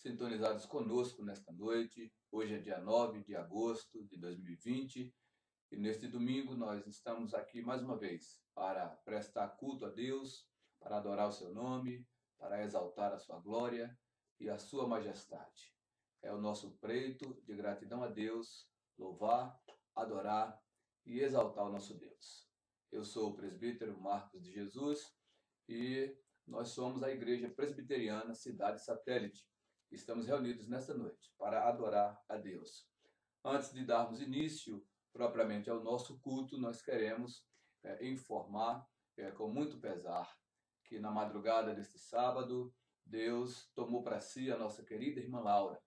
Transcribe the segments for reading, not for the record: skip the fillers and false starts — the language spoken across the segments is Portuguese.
sintonizados conosco nesta noite. Hoje é dia 9 de agosto de 2020 e neste domingo nós estamos aqui mais uma vez para prestar culto a Deus, para adorar o seu nome, para exaltar a sua glória e a sua majestade. É o nosso preito de gratidão a Deus, louvar, adorar e exaltar o nosso Deus. Eu sou o presbítero Marcos de Jesus e nós somos a Igreja Presbiteriana Cidade Satélite. Estamos reunidos nesta noite para adorar a Deus. Antes de darmos início propriamente ao nosso culto, nós queremos informar com muito pesar que na madrugada deste sábado, Deus tomou para si a nossa querida irmã Laura.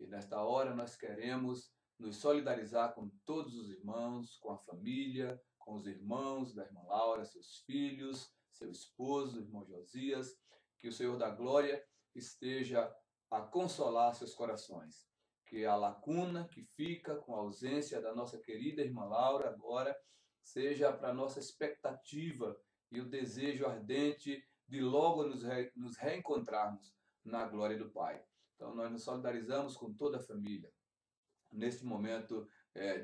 E nesta hora nós queremos nos solidarizar com todos os irmãos, com a família, com os irmãos da irmã Laura, seus filhos, seu esposo, irmão Josias, que o Senhor da Glória esteja a consolar seus corações. Que a lacuna que fica com a ausência da nossa querida irmã Laura agora seja para nossa expectativa e o desejo ardente de logo nos reencontrarmos na glória do Pai. Então nós nos solidarizamos com toda a família neste momento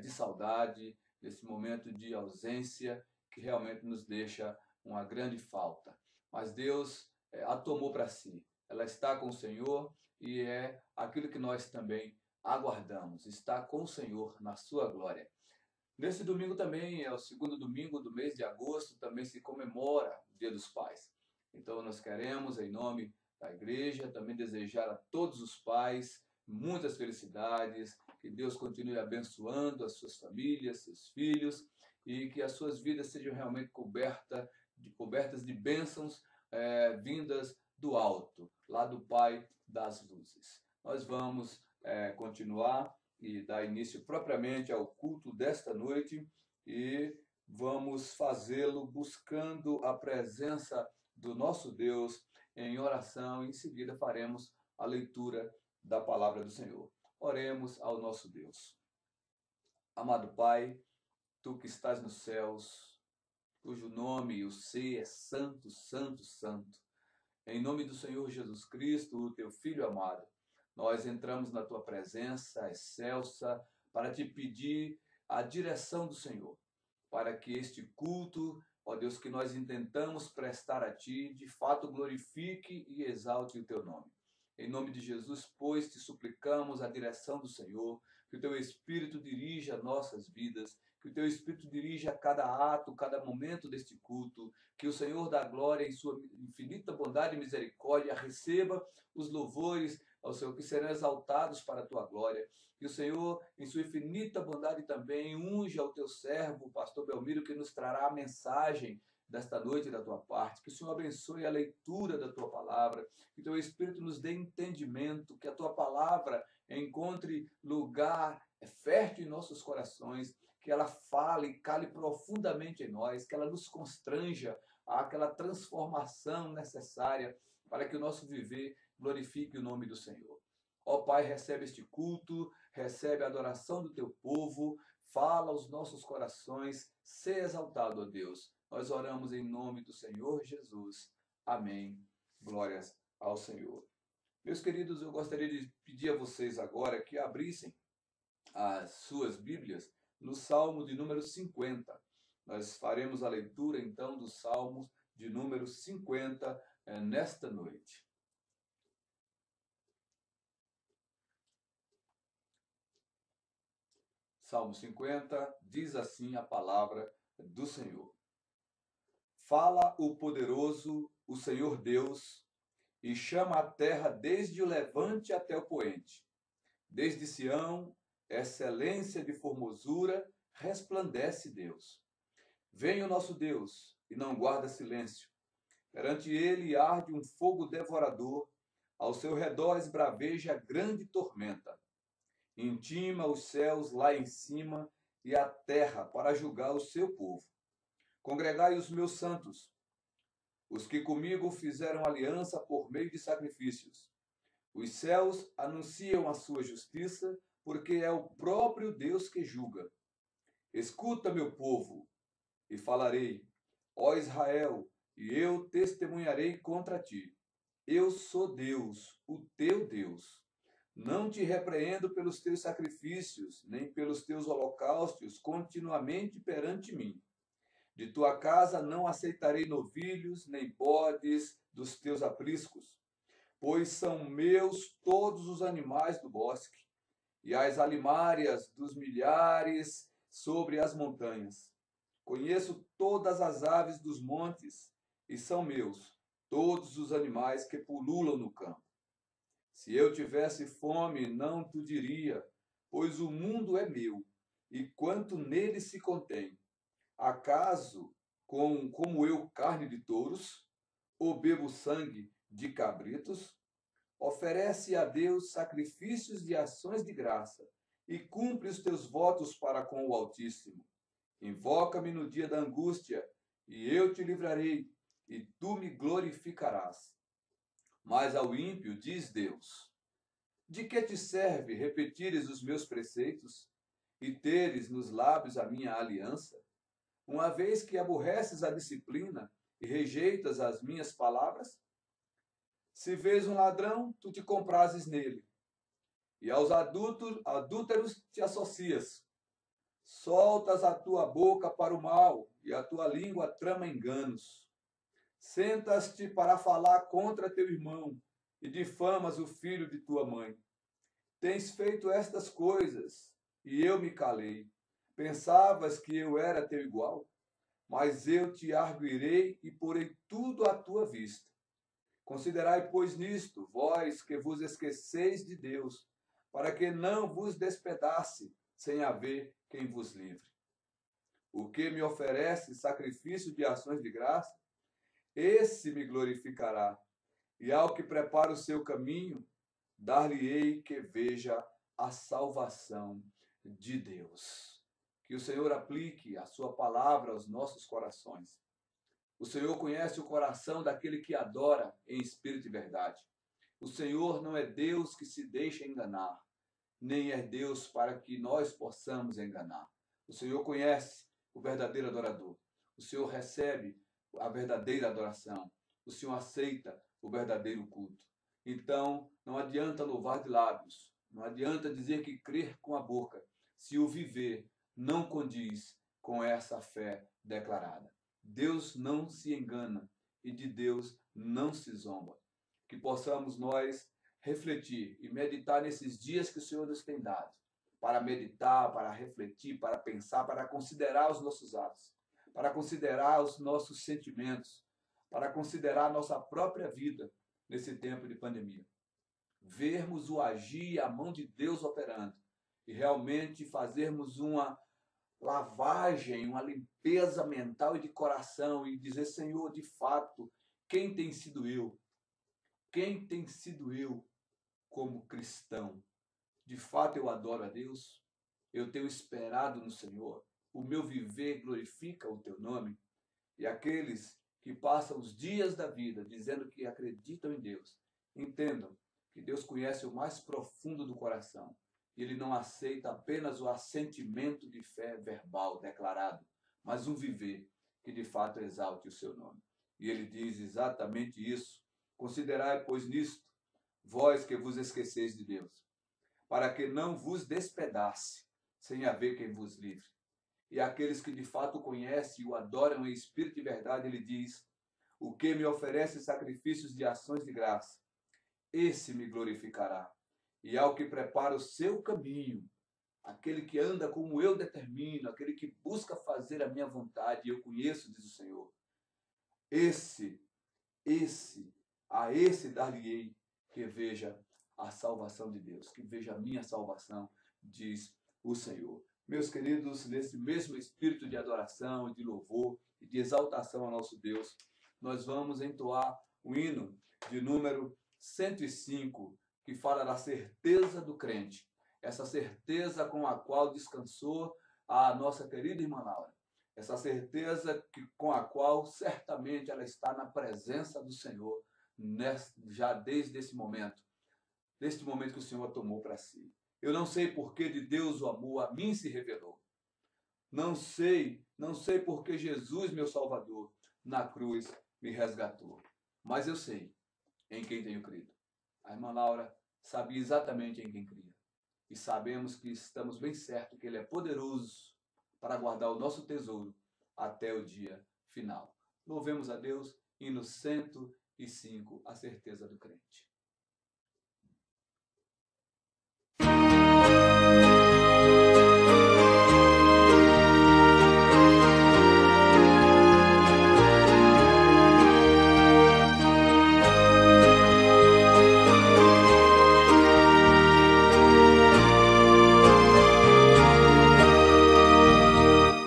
de saudade, nesse momento de ausência que realmente nos deixa uma grande falta. Mas Deus a tomou para si. Ela está com o Senhor e é aquilo que nós também aguardamos. Está com o Senhor na sua glória. Nesse domingo também é o segundo domingo do mês de agosto, também se comemora o Dia dos Pais. Então nós queremos, em nome da igreja, também desejar a todos os pais muitas felicidades, que Deus continue abençoando as suas famílias, seus filhos, e que as suas vidas sejam realmente cobertas de bênçãos vindas do alto, lá do Pai das luzes. Nós vamos continuar e dar início propriamente ao culto desta noite e vamos fazê-lo buscando a presença do nosso Deus em oração. Em seguida faremos a leitura da palavra do Senhor. Oremos ao nosso Deus. Amado Pai, Tu que estás nos céus, cujo nome e o ser é santo, santo, santo. Em nome do Senhor Jesus Cristo, o Teu Filho amado, nós entramos na Tua presença excelsa para Te pedir a direção do Senhor, para que este culto, ó Deus, que nós intentamos prestar a Ti, de fato glorifique e exalte o Teu nome. Em nome de Jesus, pois, te suplicamos a direção do Senhor, que o Teu Espírito dirija nossas vidas, que o Teu Espírito dirija cada ato, cada momento deste culto, que o Senhor da glória, em sua infinita bondade e misericórdia, receba os louvores ao Senhor, que serão exaltados para a Tua glória. Que o Senhor, em sua infinita bondade também, unja o Teu servo, o pastor Belmiro, que nos trará a mensagem desta noite da Tua parte. Que o Senhor abençoe a leitura da Tua palavra, que o Teu Espírito nos dê entendimento, que a Tua palavra encontre lugar fértil em nossos corações, que ela fale, cale profundamente em nós, que ela nos constranja àquela transformação necessária para que o nosso viver glorifique o nome do Senhor. Ó Pai, recebe este culto, recebe a adoração do Teu povo, fala aos nossos corações, sê exaltado, ó Deus. Nós oramos em nome do Senhor Jesus. Amém. Glórias ao Senhor. Meus queridos, eu gostaria de pedir a vocês agora que abrissem as suas Bíblias no Salmo de número 50. Nós faremos a leitura, então, do Salmo de número 50 nesta noite. Salmo 50 diz assim a palavra do Senhor. Fala o poderoso, o Senhor Deus, e chama a terra desde o levante até o poente. Desde Sião, excelência de formosura, resplandece Deus. Vem o nosso Deus e não guarda silêncio. Perante ele arde um fogo devorador, ao seu redor esbraveja grande tormenta. Intima os céus lá em cima e a terra para julgar o seu povo. Congregai os meus santos, os que comigo fizeram aliança por meio de sacrifícios. Os céus anunciam a sua justiça, porque é o próprio Deus que julga. Escuta, meu povo, e falarei, ó Israel, e eu testemunharei contra ti. Eu sou Deus, o teu Deus. Não te repreendo pelos teus sacrifícios, nem pelos teus holocaustos continuamente perante mim. De tua casa não aceitarei novilhos, nem bodes dos teus apriscos, pois são meus todos os animais do bosque, e as alimárias dos milhares sobre as montanhas. Conheço todas as aves dos montes, e são meus todos os animais que pululam no campo. Se eu tivesse fome, não te diria, pois o mundo é meu, e quanto nele se contém. Acaso, como eu carne de touros, ou bebo sangue de cabritos? Oferece a Deus sacrifícios de ações de graça, e cumpre os teus votos para com o Altíssimo. Invoca-me no dia da angústia, e eu te livrarei, e tu me glorificarás. Mas ao ímpio diz Deus: de que te serve repetires os meus preceitos e teres nos lábios a minha aliança? Uma vez que aborreces a disciplina e rejeitas as minhas palavras? Se vês um ladrão, tu te comprases nele, e aos adúlteros te associas. Soltas a tua boca para o mal, e a tua língua trama enganos. Sentas-te para falar contra teu irmão, e difamas o filho de tua mãe. Tens feito estas coisas, e eu me calei. Pensavas que eu era teu igual? Mas eu te arguirei e porei tudo à tua vista. Considerai, pois, nisto, vós que vos esqueceis de Deus, para que não vos despedace, sem haver quem vos livre. O que me oferece sacrifício de ações de graça, esse me glorificará, e ao que prepara o seu caminho, dar-lhe-ei que veja a salvação de Deus. Que o Senhor aplique a sua palavra aos nossos corações. O Senhor conhece o coração daquele que adora em espírito e verdade. O Senhor não é Deus que se deixa enganar, nem é Deus para que nós possamos enganar. O Senhor conhece o verdadeiro adorador. O Senhor recebe a verdadeira adoração. O Senhor aceita o verdadeiro culto. Então, não adianta louvar de lábios, não adianta dizer que crer com a boca, se o viver não condiz com essa fé declarada. Deus não se engana e de Deus não se zomba. Que possamos nós refletir e meditar nesses dias que o Senhor nos tem dado, para meditar, para refletir, para pensar, para considerar os nossos atos, para considerar os nossos sentimentos, para considerar a nossa própria vida nesse tempo de pandemia. Vermos o agir e a mão de Deus operando e realmente fazermos uma lavagem, uma limpeza mental e de coração e dizer, Senhor, de fato, quem tem sido eu? Quem tem sido eu como cristão? De fato eu adoro a Deus? Eu tenho esperado no Senhor? O meu viver glorifica o teu nome? E aqueles que passam os dias da vida dizendo que acreditam em Deus, entendam que Deus conhece o mais profundo do coração. Ele não aceita apenas o assentimento de fé verbal declarado, mas um viver que de fato exalte o seu nome. E ele diz exatamente isso. Considerai, pois, nisto, vós que vos esqueceis de Deus, para que não vos despedace, sem haver quem vos livre. E aqueles que de fato conhecem e o adoram em espírito e verdade, ele diz, o que me oferece sacrifícios de ações de graça, esse me glorificará. E ao que prepara o seu caminho, aquele que anda como eu determino, aquele que busca fazer a minha vontade, e eu conheço, diz o Senhor, a esse dar-lhe-ei que veja a salvação de Deus, que veja a minha salvação, diz o Senhor. Meus queridos, nesse mesmo espírito de adoração e de louvor e de exaltação ao nosso Deus, nós vamos entoar o hino de número 105, que fala da certeza do crente, essa certeza com a qual descansou a nossa querida irmã Laura, essa certeza com a qual certamente ela está na presença do Senhor, já desde esse momento, deste momento que o Senhor tomou para si. Eu não sei por que de Deus o amor a mim se revelou. Não sei por que Jesus, meu Salvador, na cruz me resgatou. Mas eu sei em quem tenho crido. A irmã Laura sabia exatamente em quem cria. E sabemos que estamos bem certos que Ele é poderoso para guardar o nosso tesouro até o dia final. Louvemos a Deus, hino 105, a certeza do crente.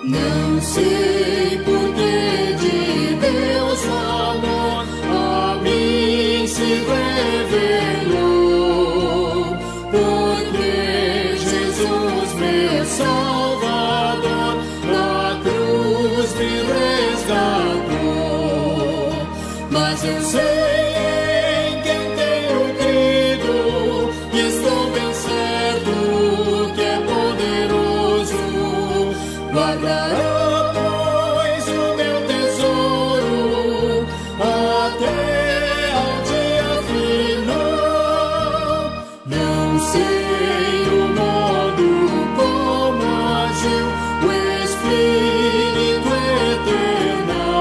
Não sei por que de Deus o amor a mim se revelou, porque Jesus, meu Salvador, na cruz me resgatou. Mas eu sei em quem tenho crido e estou bem certo que é poderoso. Guardará, pois, o meu tesouro até ao dia final. Não sei o modo como agiu o Espírito eternal,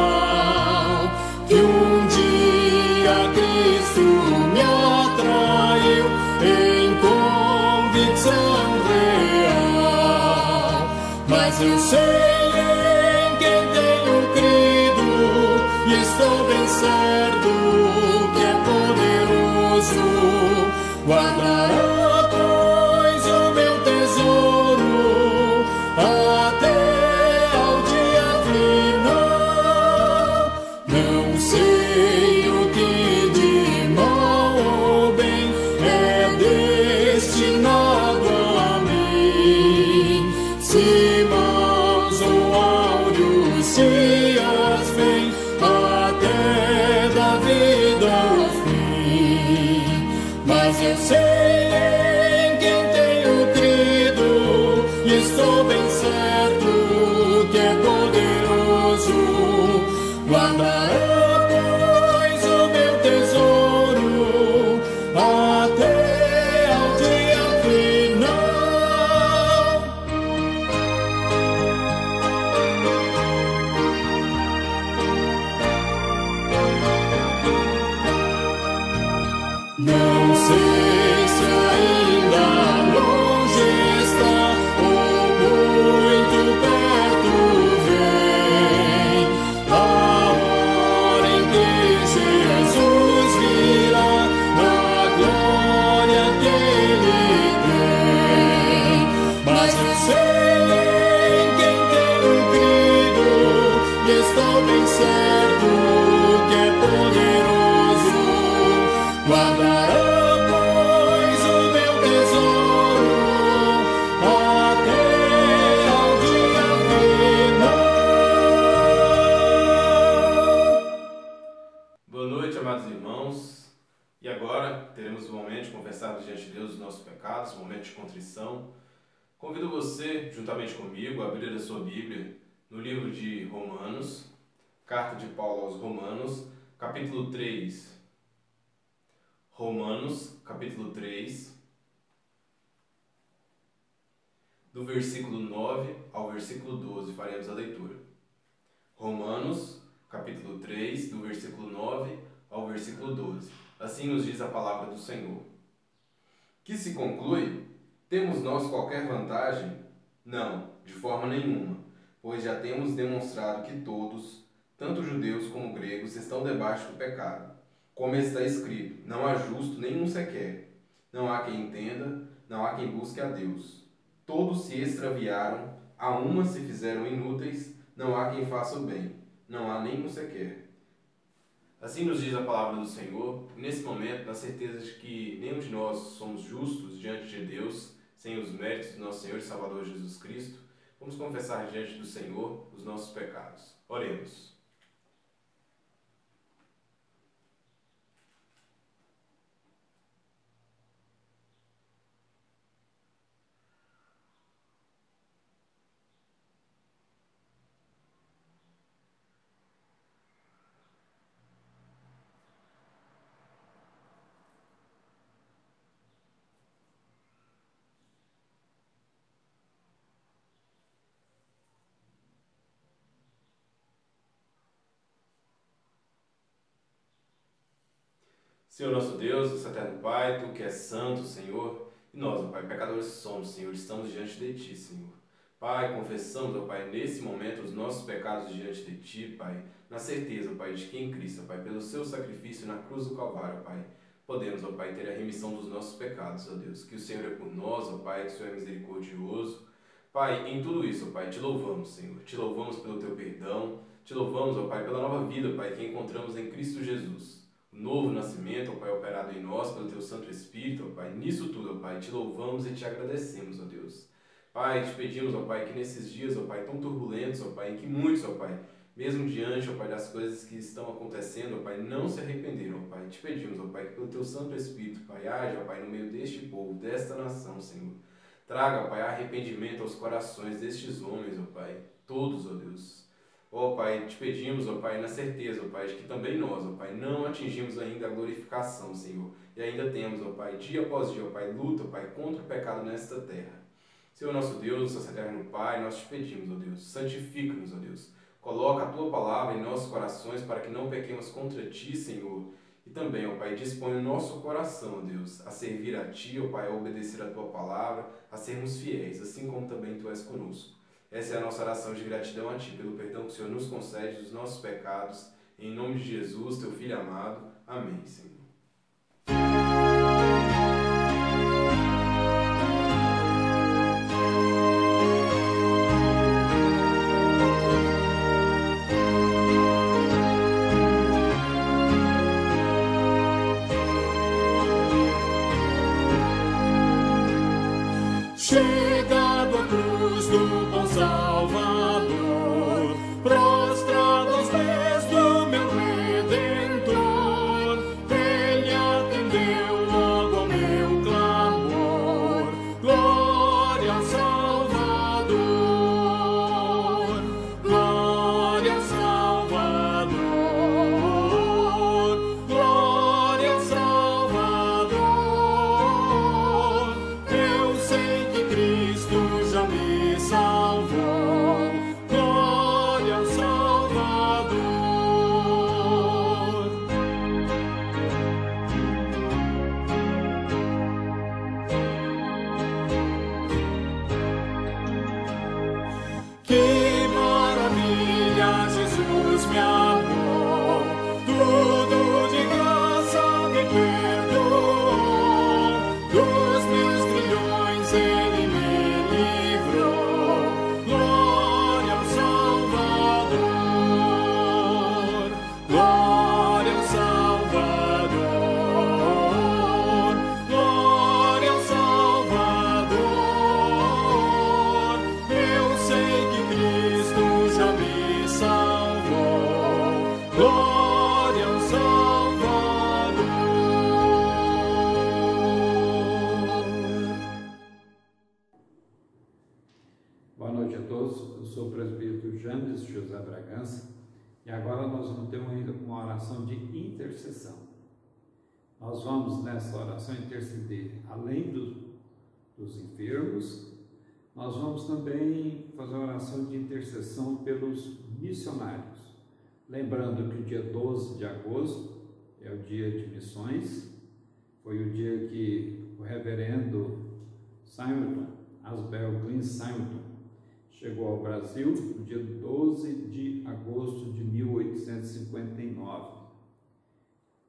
que um dia Cristo me atraiu em convicção real. Mas eu sei em quem tenho crido e estou bem certo que é poderoso. Guardará, pois, o meu tesouro até ao dia final. Não sei o que de mal ou bem é destinado a mim. Se maus ou áureos dias vêm até da vida ao fim. Mas eu sei em quem tenho crido e estou bem certo que é poderoso. Guardará, pois, o meu tesouro até ao dia final. Não sei se ainda longe está ou muito perto vem a hora em que Jesus virá na glória que Ele tem. Mas eu sei em quem tenho crido e estou bem certo que é poderoso. Guardará, pois, o meu tesouro até ao dia final. Boa noite, amados irmãos. E agora teremos o momento de confessarmos diante de Deus os nossos pecados, o momento de contrição. Convido você, juntamente comigo, a abrir a sua Bíblia no livro de Romanos, carta de Paulo aos Romanos, capítulo 3. Romanos, capítulo 3, do versículo 9 ao versículo 12, faremos a leitura. Romanos, capítulo 3, do versículo 9 ao versículo 12. Assim nos diz a palavra do Senhor. Que se conclui? Temos nós qualquer vantagem? Não, de forma nenhuma, pois já temos demonstrado que todos, tanto judeus como gregos, estão debaixo do pecado. Como está escrito, não há justo nenhum sequer. Não há quem entenda, não há quem busque a Deus. Todos se extraviaram, a uma se fizeram inúteis, não há quem faça o bem, não há nenhum sequer. Assim nos diz a palavra do Senhor, e nesse momento, na certeza de que nenhum de nós somos justos diante de Deus, sem os méritos do nosso Senhor e Salvador Jesus Cristo, vamos confessar diante do Senhor os nossos pecados. Oremos. Senhor nosso Deus, nosso eterno Pai, Tu que és santo, Senhor, e nós, ó Pai, pecadores somos, Senhor, estamos diante de Ti, Senhor. Pai, confessamos, ó Pai, nesse momento os nossos pecados diante de Ti, Pai, na certeza, ó Pai, de que em Cristo, ó Pai, pelo Seu sacrifício na cruz do Calvário, ó Pai, podemos, ó Pai, ter a remissão dos nossos pecados, ó Deus, que o Senhor é por nós, ó Pai, que o Senhor é misericordioso. Pai, em tudo isso, ó Pai, Te louvamos, Senhor, Te louvamos pelo Teu perdão, Te louvamos, ó Pai, pela nova vida, ó Pai, que encontramos em Cristo Jesus. Novo nascimento, ó Pai, operado em nós pelo Teu Santo Espírito, ó Pai. Nisso tudo, ó Pai, Te louvamos e Te agradecemos, ó Deus. Pai, Te pedimos, ó Pai, que nesses dias, ó Pai, tão turbulentos, ó Pai, em que muitos, ó Pai, mesmo diante, ó Pai, das coisas que estão acontecendo, ó Pai, não se arrependeram, ó Pai. Te pedimos, ó Pai, que pelo Teu Santo Espírito, Pai, haja, ó Pai, no meio deste povo, desta nação, Senhor. Traga, ó Pai, arrependimento aos corações destes homens, ó Pai, todos, ó Deus. Ó Pai, Te pedimos, ó Pai, na certeza, ó Pai, de que também nós, ó Pai, não atingimos ainda a glorificação, Senhor. E ainda temos, ó Pai, dia após dia, ó Pai, luta, ó Pai, contra o pecado nesta terra. Senhor nosso Deus, nosso eterno Pai, nós Te pedimos, ó Deus, santifica-nos, ó Deus. Coloca a Tua palavra em nossos corações para que não pequemos contra Ti, Senhor. E também, ó Pai, dispõe o nosso coração, ó Deus, a servir a Ti, ó Pai, a obedecer a Tua palavra, a sermos fiéis, assim como também Tu és conosco. Essa é a nossa oração de gratidão a Ti, pelo perdão que o Senhor nos concede dos nossos pecados. Em nome de Jesus, Teu Filho amado. Amém, Senhor. Chegado à cruz do bom Salvador, prostrado aos pés do meu Redentor, Ele atendeu logo ao meu clamor. Glória ao Salvador, glória ao Salvador, glória ao Salvador. Eu sei que Cristo já me salvou. Glória ao Salvador. Que maravilha, Jesus me amou. Tudo de graça me perdoou. Dos meus trilhões Ele me livrou. Glória ao Salvador, glória ao Salvador, glória ao Salvador. Eu sei que Cristo já me salvou. Glória ao Salvador. Boa noite a todos, eu sou o presbítero James José Bragança e agora nós vamos ter uma oração de intercessão. Nós vamos nessa oração interceder além dos enfermos, nós vamos também fazer uma oração de intercessão pelos missionários. Lembrando que o dia 12 de agosto é o dia de missões, foi o dia que o reverendo Simon Asbel Glenn Simon chegou ao Brasil no dia 12 de agosto de 1859.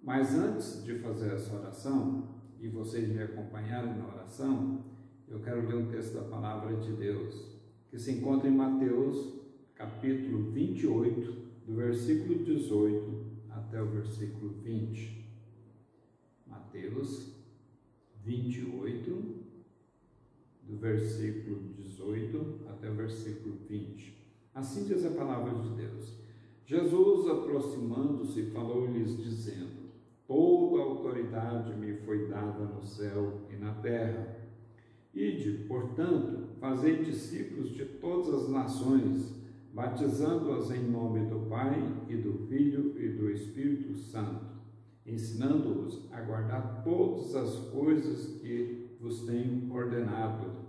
Mas antes de fazer essa oração, e vocês me acompanharem na oração, eu quero ler um texto da Palavra de Deus, que se encontra em Mateus, capítulo 28, do versículo 18 até o versículo 20. Mateus 28, do versículo 18 até o versículo 20. Assim diz a palavra de Deus. Jesus, aproximando-se, falou-lhes, dizendo: toda a autoridade me foi dada no céu e na terra. Ide, portanto, fazei discípulos de todas as nações, batizando-as em nome do Pai e do Filho e do Espírito Santo, ensinando-os a guardar todas as coisas que vos tenho ordenado.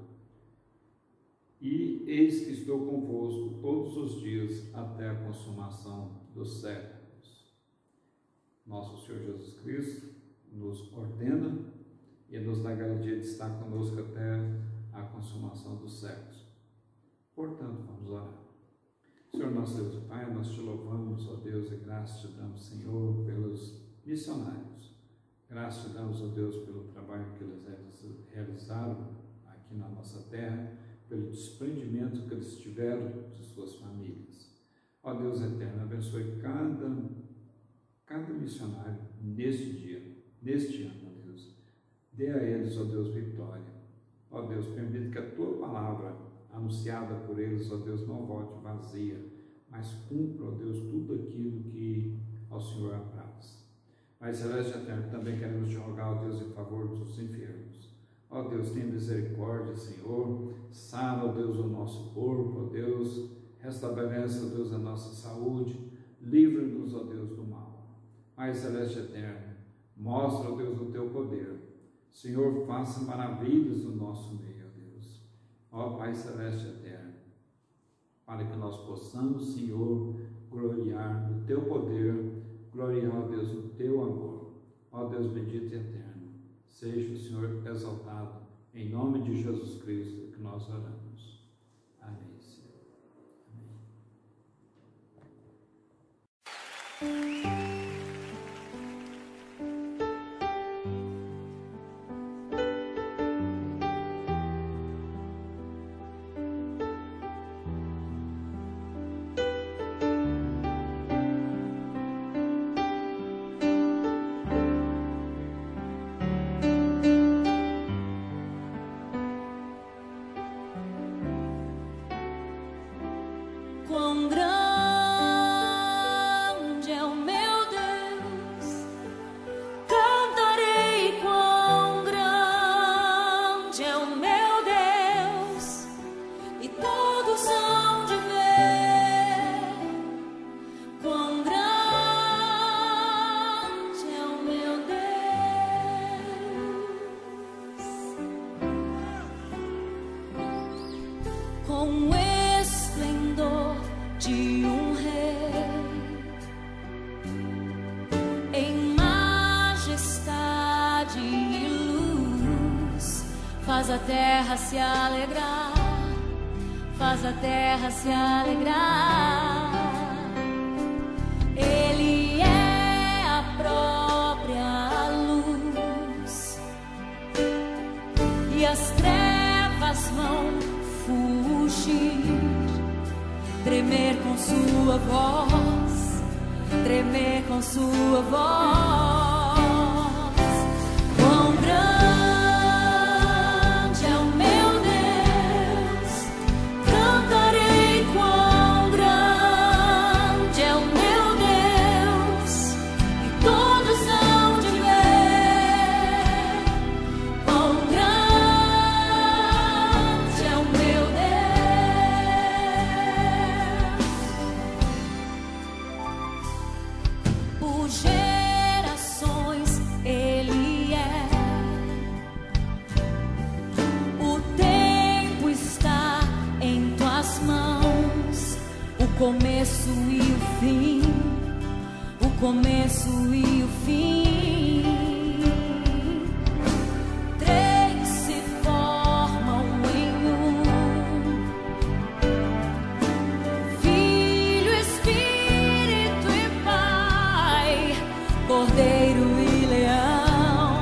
E eis que estou convosco todos os dias até a consumação dos séculos. Nosso Senhor Jesus Cristo, nos ordena e nos dá garantia de estar conosco até a consumação dos séculos. Portanto, vamos orar. Senhor nosso Deus e Pai, nós te louvamos, ó Deus, e graças te damos, Senhor, pelos missionários. Graças te damos, ó Deus, pelo trabalho que eles realizaram aqui na nossa terra, pelo desprendimento que eles tiveram de suas famílias. Ó Deus eterno, abençoe cada missionário neste dia, neste ano, ó Deus. Dê a eles, ó Deus, vitória. Ó Deus, permita que a tua palavra anunciada por eles, ó Deus, não volte vazia, mas cumpra, ó Deus, tudo aquilo que ao Senhor apraz. Mas, Celeste eterno, também queremos te rogar, ó Deus, em favor dos enfermos. Ó Deus, tenha misericórdia, Senhor, sara, ó Deus, o nosso corpo, ó Deus, restabelece, ó Deus, a nossa saúde, livra-nos, ó Deus, do mal. Mas, Celeste eterno, mostra, ó Deus, o teu poder. Senhor, faça maravilhas no nosso meio, ó Deus. Ó Pai Celeste eterno, para que nós possamos, Senhor, gloriar no teu poder, gloriar, ó Deus, no teu amor. Ó Deus bendito e eterno, seja o Senhor exaltado, em nome de Jesus Cristo que nós oramos. Amém, Senhor. Amém. Quão grande é o meu Deus, cantarei quão grande é o meu Deus, e todos hão de ver quão grande é o meu Deus. Com esplendor de um rei, em majestade e luz, faz a terra se alegrar, faz a terra se alegrar. Ele é a própria luz, e as trevas vão fugir, tremer com sua voz, tremer com sua voz. Quão grande é o meu Deus, cantarei quão grande é o meu Deus, e todos hão de ver quão grande é o meu Deus. Por gerações Ele é, o tempo está em tuas mãos, o começo e o fim, o começo e o fim. Três se formam em um: Filho, Espírito e Pai, Cordeiro e Leão,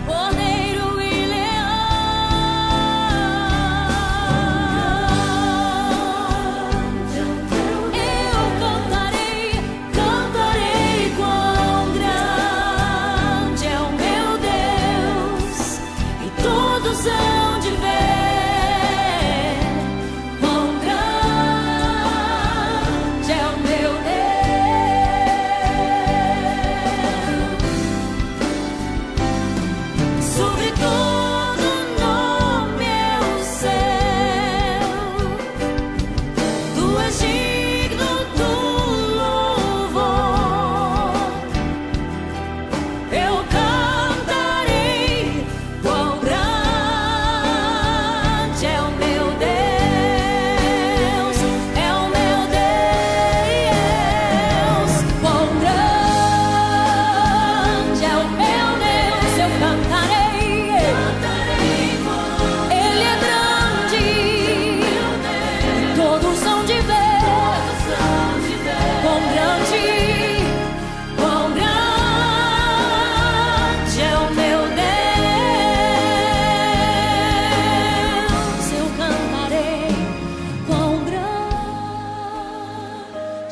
Cordeiro e Leão. Eu cantarei, cantarei quão grande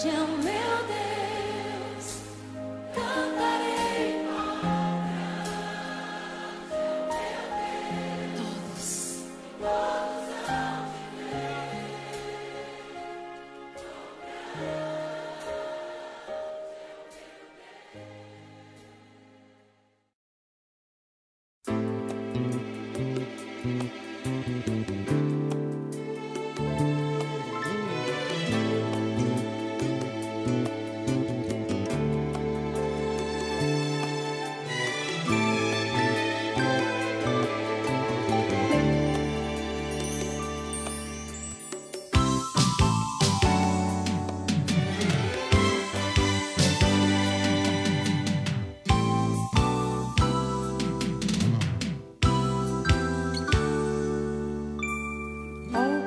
grande é o meu Deus, cantarei todos hão de ver. Ó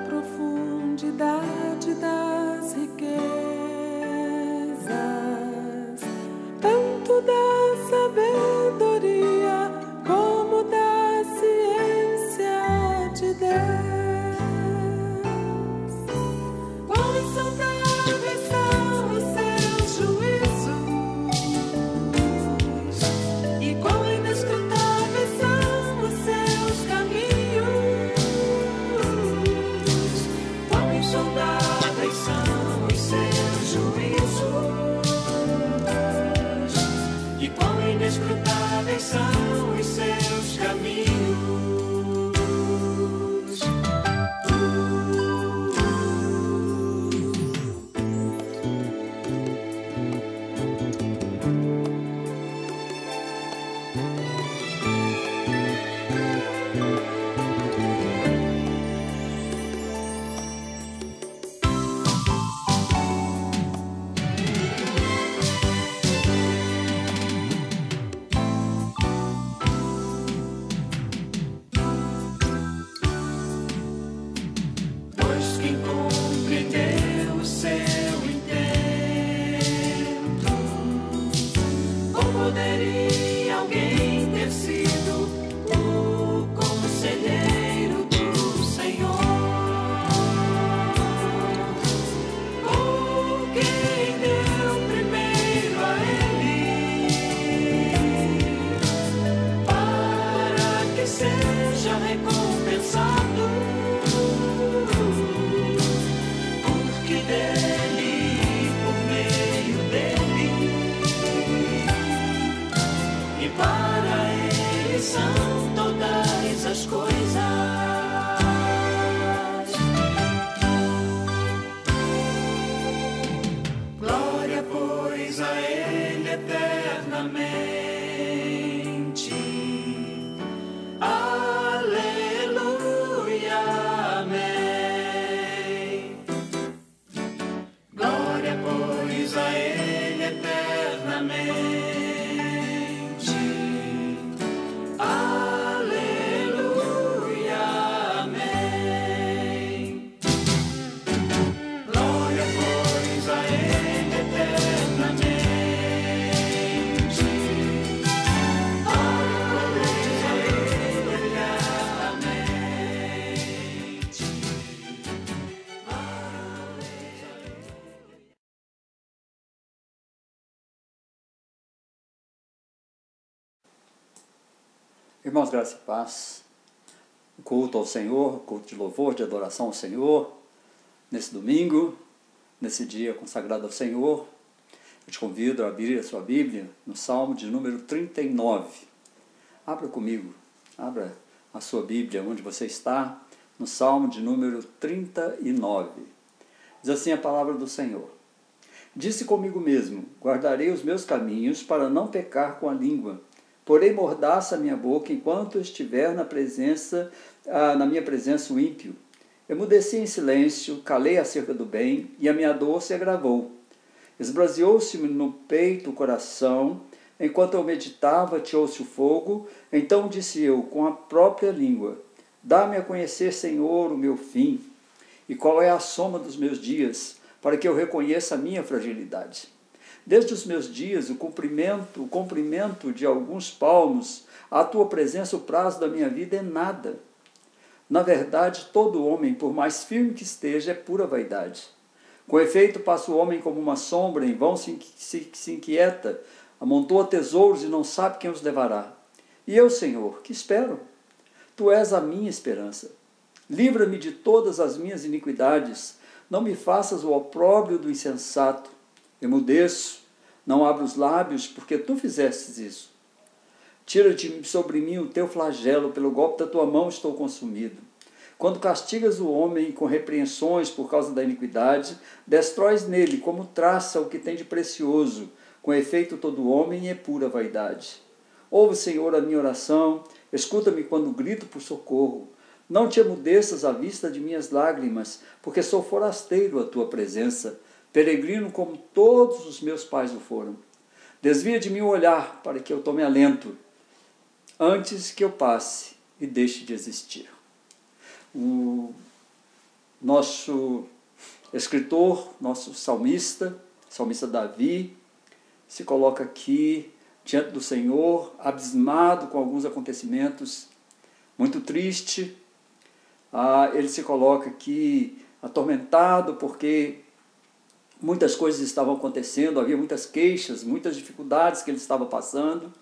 profundidade das riquezas, tanto da sabedoria como da ciência de Deus. Quão insondáveis são os seus juízos e quão inescrutáveis são os seus caminhos. Quão insondáveis são os seus juízos e quão inescrutáveis são os seus caminhos. Pois quem compreendeu o seu intento, como poderia alguém ter sido o conselheiro do Senhor? Ou quem deu primeiro a ele, para que seja recompensado? Porque dele e por meio dele e para ele são todas as coisas. Glória, pois, a ele eternamente. Aleluia, amém. Glória, pois, a ele eternamente. Aleluia, amém. Glória, pois, a ele eternamente. Irmãos, graça e paz, culto ao Senhor, culto de louvor, de adoração ao Senhor, nesse domingo, nesse dia consagrado ao Senhor. Eu te convido a abrir a sua Bíblia no Salmo de número 39. Abra comigo, abra a sua Bíblia onde você está, no Salmo de número 39. Diz assim a palavra do Senhor: Disse comigo mesmo, guardarei os meus caminhos para não pecar com a língua. Porém mordaça a minha boca enquanto estiver na minha presença o ímpio. Emudeci em silêncio, calei acerca do bem, e a minha dor se agravou. Esbraseou-se-me no peito o coração, enquanto eu meditava, ateou-se o fogo. Então disse eu, com a própria língua: Dá-me a conhecer, Senhor, o meu fim, e qual é a soma dos meus dias, para que eu reconheça a minha fragilidade. Desde os meus dias, o comprimento de alguns palmos, a tua presença, o prazo da minha vida é nada. Na verdade, todo homem, por mais firme que esteja, é pura vaidade. Com efeito, passa o homem como uma sombra, em vão se inquieta, amontoa tesouros e não sabe quem os levará. E eu, Senhor, que espero? Tu és a minha esperança. Livra-me de todas as minhas iniquidades, não me faças o opróbrio do insensato. Emudeço, não abro os lábios, porque tu fizestes isso. Tira de sobre mim o teu flagelo, pelo golpe da tua mão estou consumido. Quando castigas o homem com repreensões por causa da iniquidade, destróis nele como traça o que tem de precioso. Com efeito, todo homem é pura vaidade. Ouve, Senhor, a minha oração, escuta-me quando grito por socorro. Não te emudeças à vista de minhas lágrimas, porque sou forasteiro à tua presença, peregrino como todos os meus pais o foram. Desvia de mim o olhar, para que eu tome alento, antes que eu passe e deixe de existir. O nosso escritor, nosso salmista Davi, se coloca aqui diante do Senhor, abismado com alguns acontecimentos, muito triste. Ele se coloca aqui atormentado porque muitas coisas estavam acontecendo, havia muitas queixas, muitas dificuldades que ele estava passando,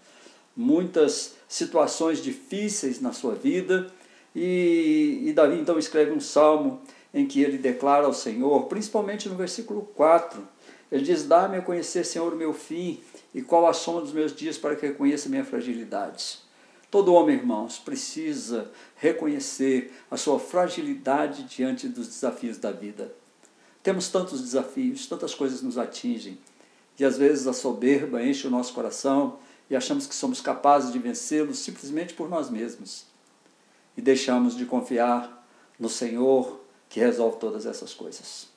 muitas situações difíceis na sua vida. E Davi então escreve um salmo em que ele declara ao Senhor, principalmente no versículo 4, ele diz: dá-me a conhecer, Senhor, o meu fim, e qual a soma dos meus dias para que eu reconheça a minha fragilidade. Todo homem, irmãos, precisa reconhecer a sua fragilidade diante dos desafios da vida. Temos tantos desafios, tantas coisas nos atingem, e às vezes a soberba enche o nosso coração e achamos que somos capazes de vencê-los simplesmente por nós mesmos. E deixamos de confiar no Senhor que resolve todas essas coisas.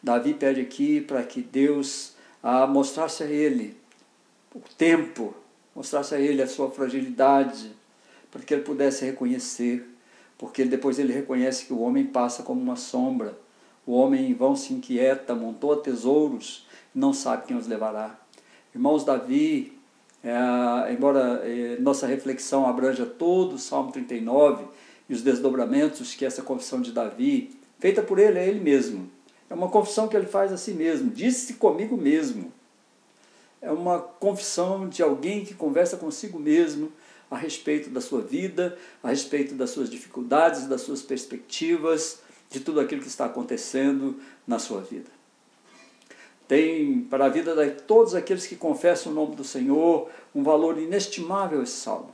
Davi pede aqui para que Deus mostrasse a ele o tempo, mostrasse a ele a sua fragilidade, para que ele pudesse reconhecer, porque depois ele reconhece que o homem passa como uma sombra, o homem em vão se inquieta, amontoa tesouros, e não sabe quem os levará. Irmãos, Davi, embora nossa reflexão abranja todo o Salmo 39 e os desdobramentos que essa confissão de Davi, feita por ele, é ele mesmo. É uma confissão que ele faz a si mesmo, disse comigo mesmo. É uma confissão de alguém que conversa consigo mesmo a respeito da sua vida, a respeito das suas dificuldades, das suas perspectivas, de tudo aquilo que está acontecendo na sua vida. Tem para a vida de todos aqueles que confessam o nome do Senhor um valor inestimável esse salmo.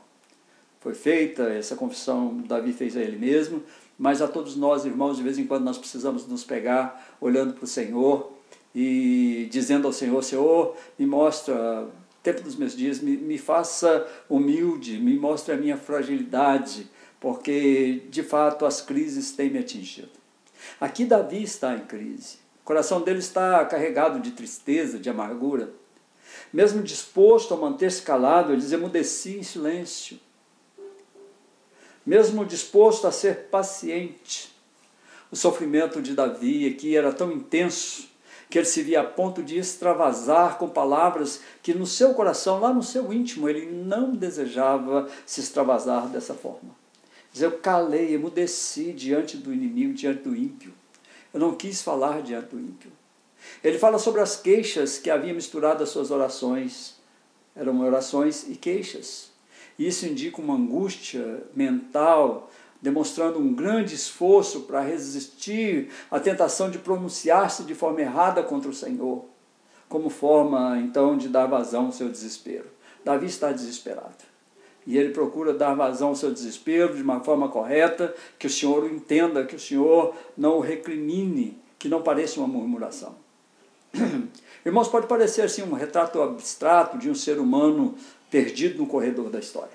Foi feita essa confissão, Davi fez a ele mesmo, mas a todos nós, irmãos, de vez em quando nós precisamos nos pegar olhando para o Senhor e dizendo ao Senhor: Senhor, me mostra o tempo dos meus dias, me faça humilde, me mostre a minha fragilidade, porque de fato as crises têm me atingido. Aqui Davi está em crise, o coração dele está carregado de tristeza, de amargura. Mesmo disposto a manter-se calado, ele diz: emudeci em silêncio. Mesmo disposto a ser paciente. O sofrimento de Davi aqui era tão intenso que ele se via a ponto de extravasar com palavras que no seu coração, lá no seu íntimo, ele não desejava se extravasar dessa forma. Diz: eu calei, emudeci diante do inimigo, diante do ímpio. Eu não quis falar diante do ímpio. Ele fala sobre as queixas que havia misturado as suas orações. Eram orações e queixas. Isso indica uma angústia mental, demonstrando um grande esforço para resistir à tentação de pronunciar-se de forma errada contra o Senhor, como forma, então, de dar vazão ao seu desespero. Davi está desesperado. E ele procura dar vazão ao seu desespero de uma forma correta, que o Senhor o entenda, que o Senhor não o recrimine, que não pareça uma murmuração. Irmãos, pode parecer assim um retrato abstrato de um ser humano perdido no corredor da história.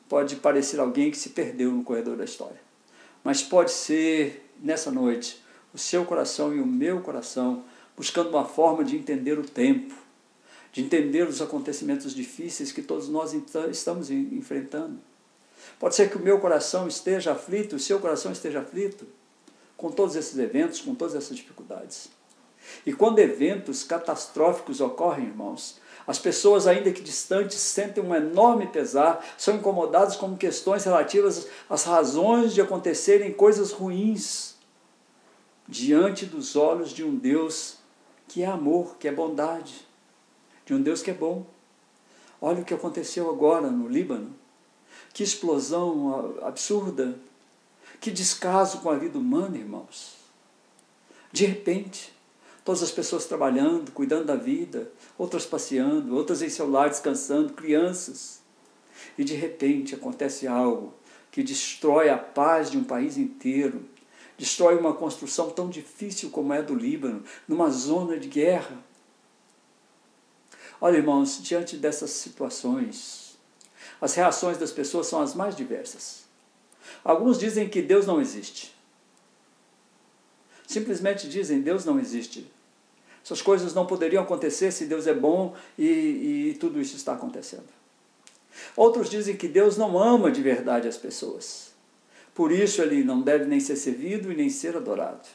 Pode parecer alguém que se perdeu no corredor da história. Mas pode ser, nessa noite, o seu coração e o meu coração buscando uma forma de entender o tempo, de entender os acontecimentos difíceis que todos nós estamos enfrentando. Pode ser que o meu coração esteja aflito, o seu coração esteja aflito com todos esses eventos, com todas essas dificuldades. E quando eventos catastróficos ocorrem, irmãos, as pessoas, ainda que distantes, sentem um enorme pesar, são incomodadas com questões relativas às razões de acontecerem coisas ruins diante dos olhos de um Deus que é amor, que é bondade, de um Deus que é bom. Olha o que aconteceu agora no Líbano. Que explosão absurda, que descaso com a vida humana, irmãos. De repente, todas as pessoas trabalhando, cuidando da vida, outras passeando, outras em seu lar descansando, crianças. E de repente acontece algo que destrói a paz de um país inteiro, destrói uma construção tão difícil como é a do Líbano, numa zona de guerra. Olha, irmãos, diante dessas situações, as reações das pessoas são as mais diversas. Alguns dizem que Deus não existe. Simplesmente dizem, Deus não existe. Essas coisas não poderiam acontecer se Deus é bom e tudo isso está acontecendo. Outros dizem que Deus não ama de verdade as pessoas. Por isso ele não deve nem ser servido e nem ser adorado.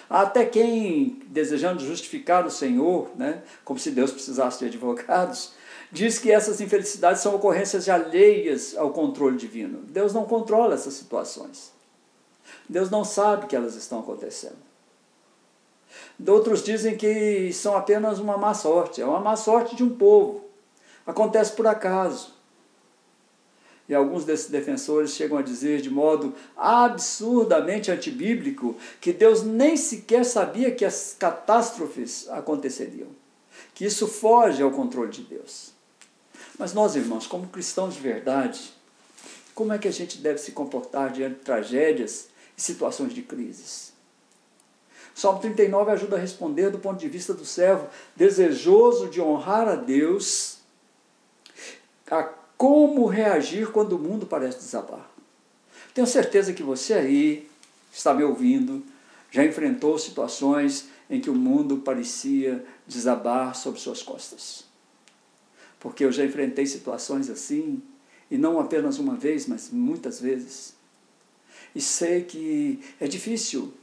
Há até quem, desejando justificar o Senhor, né, como se Deus precisasse de advogados, diz que essas infelicidades são ocorrências alheias ao controle divino. Deus não controla essas situações. Deus não sabe que elas estão acontecendo. Outros dizem que são apenas uma má sorte. É uma má sorte de um povo. Acontece por acaso. E alguns desses defensores chegam a dizer de modo absurdamente antibíblico que Deus nem sequer sabia que as catástrofes aconteceriam. Que isso foge ao controle de Deus. Mas nós, irmãos, como cristãos de verdade, como é que a gente deve se comportar diante de tragédias e situações de crises? O Salmo 39 ajuda a responder do ponto de vista do servo desejoso de honrar a Deus, a como reagir quando o mundo parece desabar. Tenho certeza que você aí, que está me ouvindo, já enfrentou situações em que o mundo parecia desabar sobre suas costas. Porque eu já enfrentei situações assim, e não apenas uma vez, mas muitas vezes. E sei que é difícil.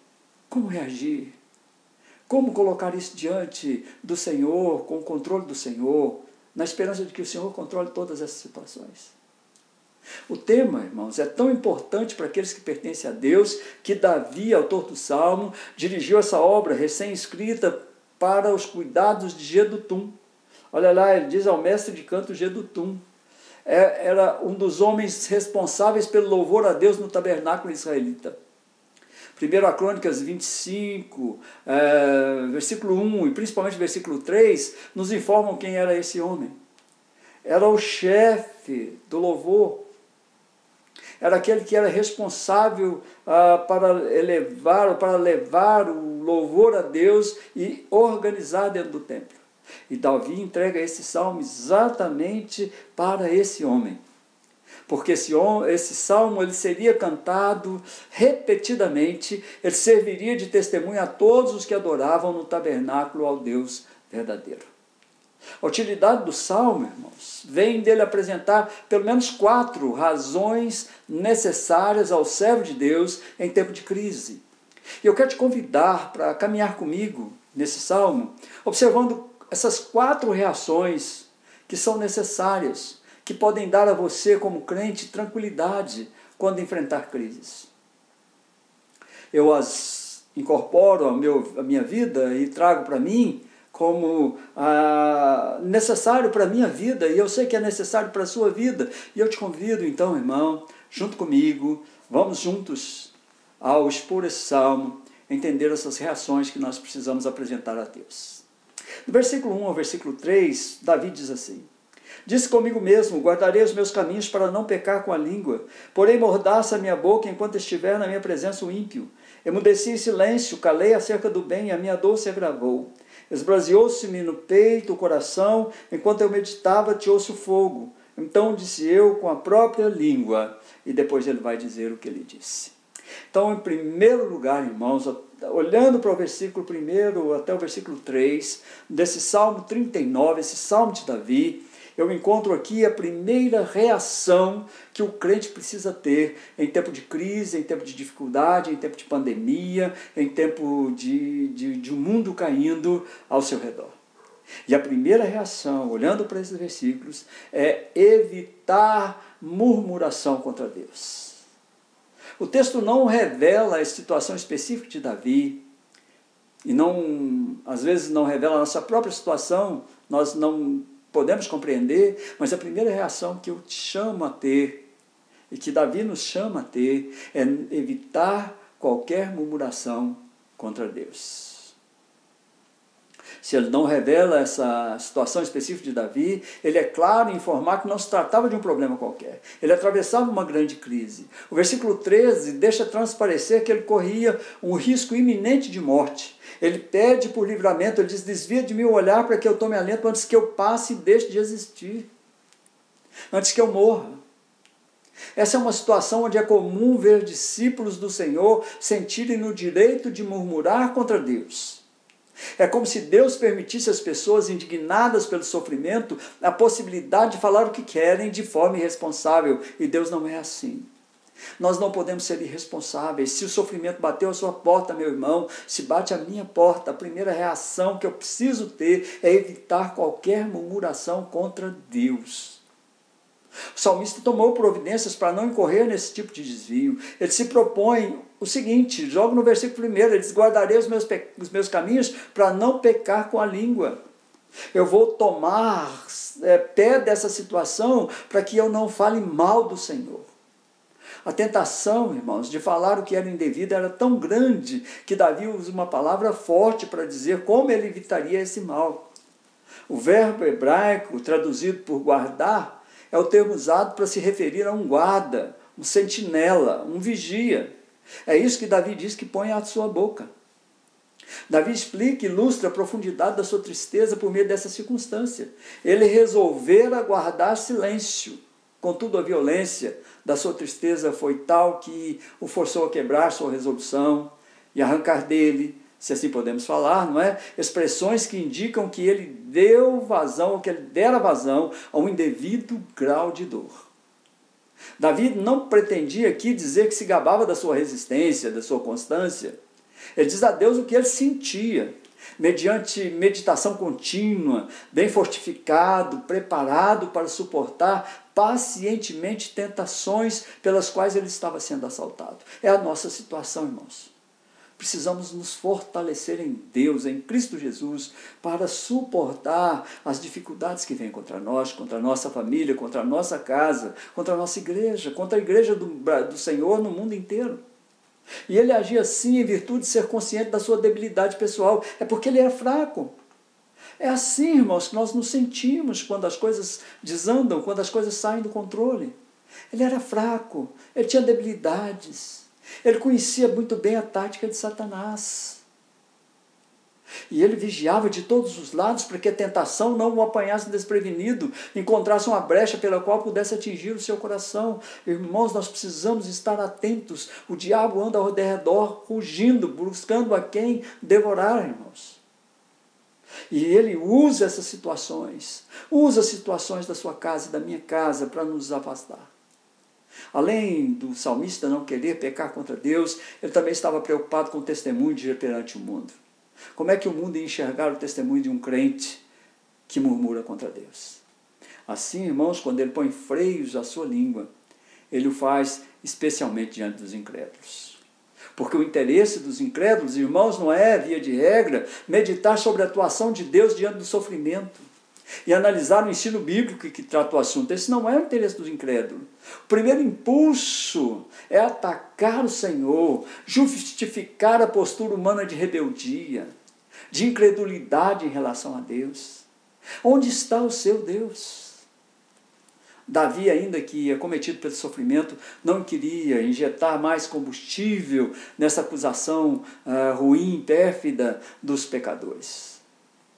Como reagir? Como colocar isso diante do Senhor, com o controle do Senhor, na esperança de que o Senhor controle todas essas situações? O tema, irmãos, é tão importante para aqueles que pertencem a Deus, que Davi, autor do Salmo, dirigiu essa obra recém-escrita para os cuidados de Jedutum. Olha lá, ele diz ao mestre de canto Jedutum. Era um dos homens responsáveis pelo louvor a Deus no tabernáculo israelita. 1 Crônicas 25, versículo 1 e principalmente versículo 3, nos informam quem era esse homem. Era o chefe do louvor. Era aquele que era responsável para levar o louvor a Deus e organizar dentro do templo. E Davi entrega esse salmo exatamente para esse homem. Porque esse salmo ele seria cantado repetidamente, ele serviria de testemunho a todos os que adoravam no tabernáculo ao Deus verdadeiro. A utilidade do salmo, irmãos, vem dele apresentar pelo menos 4 razões necessárias ao servo de Deus em tempo de crise. E eu quero te convidar para caminhar comigo nesse salmo, observando essas 4 reações que são necessárias, que podem dar a você, como crente, tranquilidade quando enfrentar crises. Eu as incorporo à minha vida e trago para mim como necessário para a minha vida, e eu sei que é necessário para a sua vida. E eu te convido, então, irmão, junto comigo, vamos juntos, ao expor esse salmo, entender essas reações que nós precisamos apresentar a Deus. No versículo 1 ao versículo 3, Davi diz assim: Disse comigo mesmo, guardarei os meus caminhos para não pecar com a língua, porém mordaça a minha boca enquanto estiver na minha presença o ímpio. Emudeci em silêncio, calei acerca do bem, a minha dor se agravou. Esbraseou-se-me no peito o coração, enquanto eu meditava, ateou-se o fogo. Então disse eu com a própria língua, e depois ele vai dizer o que ele disse. Então, em primeiro lugar, irmãos, olhando para o versículo 1 até o versículo 3, desse Salmo 39, esse Salmo de Davi, eu encontro aqui a primeira reação que o crente precisa ter em tempo de crise, em tempo de dificuldade, em tempo de pandemia, em tempo de um mundo caindo ao seu redor. E a primeira reação, olhando para esses versículos, é evitar murmuração contra Deus. O texto não revela a situação específica de Davi, e não, às vezes não revela a nossa própria situação, nós não podemos compreender, mas a primeira reação que eu te chamo a ter, e que Davi nos chama a ter, é evitar qualquer murmuração contra Deus. Se ele não revela essa situação específica de Davi, ele é claro em informar que não se tratava de um problema qualquer. Ele atravessava uma grande crise. O versículo 13 deixa transparecer que ele corria um risco iminente de morte. Ele pede por livramento, ele diz, desvia de mim o olhar para que eu tome alento antes que eu passe e deixe de existir. Antes que eu morra. Essa é uma situação onde é comum ver discípulos do Senhor sentirem no direito de murmurar contra Deus. É como se Deus permitisse às pessoas indignadas pelo sofrimento a possibilidade de falar o que querem de forma irresponsável, e Deus não é assim. Nós não podemos ser irresponsáveis. Se o sofrimento bateu a sua porta, meu irmão, se bate a minha porta, a primeira reação que eu preciso ter é evitar qualquer murmuração contra Deus. O salmista tomou providências para não incorrer nesse tipo de desvio. Ele se propõe o seguinte, logo no versículo 1, ele diz, guardarei os meus caminhos para não pecar com a língua. Eu vou tomar pé dessa situação para que eu não fale mal do Senhor. A tentação, irmãos, de falar o que era indevido era tão grande que Davi usa uma palavra forte para dizer como ele evitaria esse mal. O verbo hebraico, traduzido por guardar, é o termo usado para se referir a um guarda, um sentinela, um vigia. É isso que Davi diz que põe à sua boca. Davi explica e ilustra a profundidade da sua tristeza por meio dessa circunstância. Ele resolvera guardar silêncio. Contudo, a violência da sua tristeza foi tal que o forçou a quebrar sua resolução e arrancar dele, se assim podemos falar, não é? Expressões que indicam que ele deu vazão, ou que ele dera vazão a um indevido grau de dor. Davi não pretendia aqui dizer que se gabava da sua resistência, da sua constância. Ele diz a Deus o que ele sentia, mediante meditação contínua, bem fortificado, preparado para suportar pacientemente tentações pelas quais ele estava sendo assaltado. É a nossa situação, irmãos. Precisamos nos fortalecer em Deus, em Cristo Jesus, para suportar as dificuldades que vêm contra nós, contra a nossa família, contra a nossa casa, contra a nossa igreja, contra a igreja do Senhor no mundo inteiro. E ele agia assim em virtude de ser consciente da sua debilidade pessoal. É porque ele era fraco. É assim, irmãos, que nós nos sentimos quando as coisas desandam, quando as coisas saem do controle. Ele era fraco, ele tinha debilidades. Ele conhecia muito bem a tática de Satanás. E ele vigiava de todos os lados para que a tentação não o apanhasse desprevenido, encontrasse uma brecha pela qual pudesse atingir o seu coração. Irmãos, nós precisamos estar atentos. O diabo anda ao redor, rugindo, buscando a quem devorar, irmãos. E ele usa essas situações, usa as situações da sua casa e da minha casa para nos afastar. Além do salmista não querer pecar contra Deus, ele também estava preocupado com o testemunho de perante o mundo. Como é que o mundo ia enxergar o testemunho de um crente que murmura contra Deus? Assim, irmãos, quando ele põe freios à sua língua, ele o faz especialmente diante dos incrédulos. Porque o interesse dos incrédulos, irmãos, não é, via de regra, meditar sobre a atuação de Deus diante do sofrimento e analisar o ensino bíblico que trata o assunto. Esse não é o interesse dos incrédulos. O primeiro impulso é atacar o Senhor, justificar a postura humana de rebeldia, de incredulidade em relação a Deus. Onde está o seu Deus? Davi, ainda que acometido pelo sofrimento, não queria injetar mais combustível nessa acusação ruim, pérfida dos pecadores.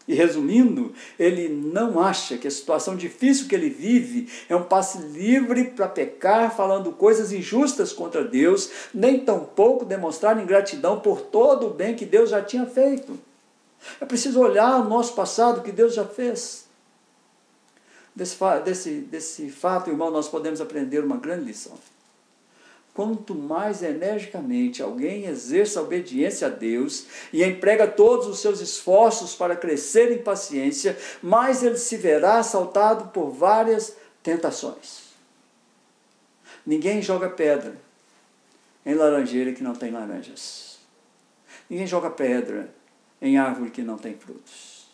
E resumindo, ele não acha que a situação difícil que ele vive é um passe livre para pecar, falando coisas injustas contra Deus, nem tampouco demonstrar ingratidão por todo o bem que Deus já tinha feito. É preciso olhar o nosso passado, o que Deus já fez. Desse fato, irmão, nós podemos aprender uma grande lição. Quanto mais energicamente alguém exerce a obediência a Deus e emprega todos os seus esforços para crescer em paciência, mais ele se verá assaltado por várias tentações. Ninguém joga pedra em laranjeira que não tem laranjas. Ninguém joga pedra em árvore que não tem frutos.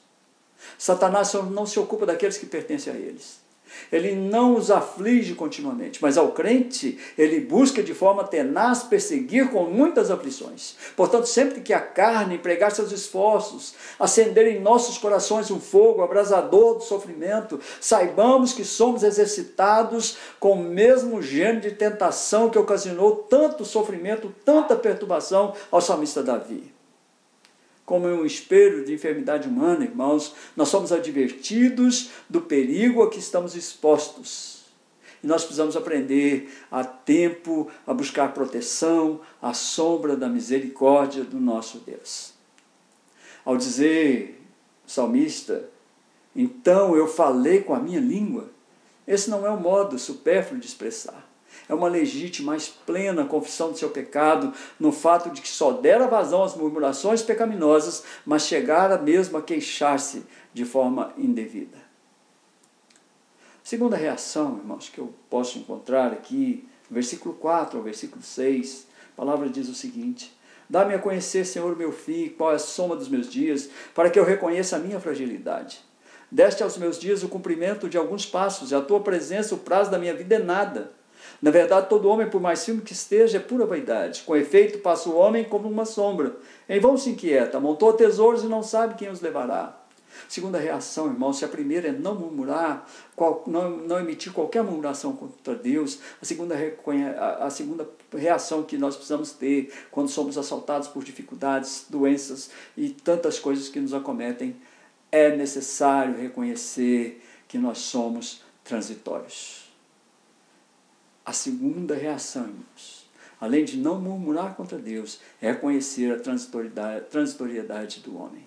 Satanás não se ocupa daqueles que pertencem a eles. Ele não os aflige continuamente, mas ao crente, ele busca de forma tenaz perseguir com muitas aflições. Portanto, sempre que a carne empregar seus esforços, acender em nossos corações um fogo abrasador do sofrimento, saibamos que somos exercitados com o mesmo gênero de tentação que ocasionou tanto sofrimento, tanta perturbação ao salmista Davi. Como em um espelho de enfermidade humana, irmãos, nós somos advertidos do perigo a que estamos expostos. E nós precisamos aprender a tempo a buscar proteção à sombra da misericórdia do nosso Deus. Ao dizer o salmista, então eu falei com a minha língua, esse não é um modo supérfluo de expressar. É uma legítima, mais plena confissão do seu pecado, no fato de que só dera vazão às murmurações pecaminosas, mas chegara mesmo a queixar-se de forma indevida. Segunda reação, irmãos, que eu posso encontrar aqui, versículo 4 ao versículo 6, a palavra diz o seguinte: dá-me a conhecer, Senhor, meu fim, qual é a soma dos meus dias, para que eu reconheça a minha fragilidade. Deste aos meus dias o cumprimento de alguns passos, e a tua presença, o prazo da minha vida é nada. Na verdade, todo homem, por mais firme que esteja, é pura vaidade. Com efeito, passa o homem como uma sombra. Em vão se inquieta, amontoa tesouros e não sabe quem os levará. Segunda reação, irmãos, se a primeira é não murmurar, não emitir qualquer murmuração contra Deus, a segunda reação que nós precisamos ter quando somos assaltados por dificuldades, doenças e tantas coisas que nos acometem, é necessário reconhecer que nós somos transitórios. A segunda reação, irmãos, além de não murmurar contra Deus, é reconhecer a transitoriedade do homem.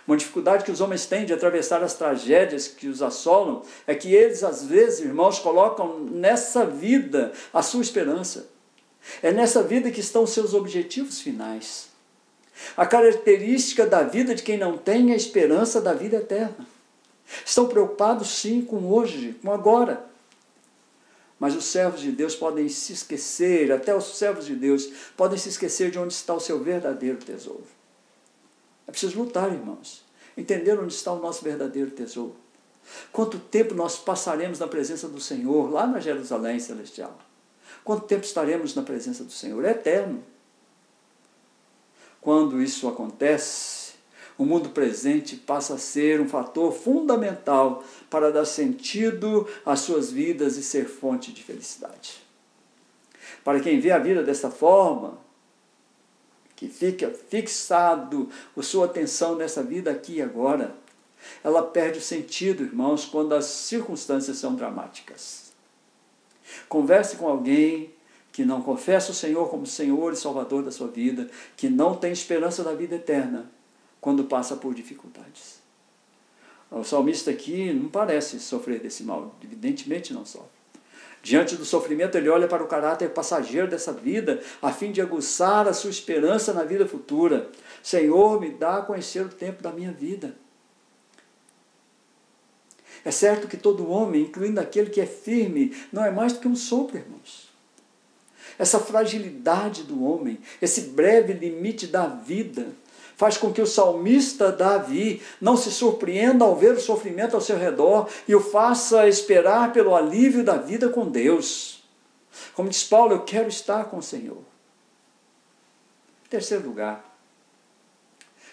Uma dificuldade que os homens têm de atravessar as tragédias que os assolam é que eles, às vezes, irmãos, colocam nessa vida a sua esperança. É nessa vida que estão os seus objetivos finais. A característica da vida de quem não tem é a esperança da vida eterna. Estão preocupados, sim, com hoje, com agora. Mas os servos de Deus podem se esquecer, até os servos de Deus podem se esquecer de onde está o seu verdadeiro tesouro. É preciso lutar, irmãos, entender onde está o nosso verdadeiro tesouro. Quanto tempo nós passaremos na presença do Senhor, lá na Jerusalém celestial? Quanto tempo estaremos na presença do Senhor? É eterno. Quando isso acontece, o mundo presente passa a ser um fator fundamental para dar sentido às suas vidas e ser fonte de felicidade. Para quem vê a vida dessa forma, que fica fixado a sua atenção nessa vida aqui e agora, ela perde o sentido, irmãos, quando as circunstâncias são dramáticas. Converse com alguém que não confessa o Senhor como Senhor e Salvador da sua vida, que não tem esperança da vida eterna, quando passa por dificuldades. O salmista aqui não parece sofrer desse mal, evidentemente não sofre. Diante do sofrimento, ele olha para o caráter passageiro dessa vida, a fim de aguçar a sua esperança na vida futura. Senhor, me dá a conhecer o tempo da minha vida. É certo que todo homem, incluindo aquele que é firme, não é mais do que um sopro, irmãos. Essa fragilidade do homem, esse breve limite da vida, faz com que o salmista Davi não se surpreenda ao ver o sofrimento ao seu redor e o faça esperar pelo alívio da vida com Deus. Como diz Paulo, eu quero estar com o Senhor. Em terceiro lugar,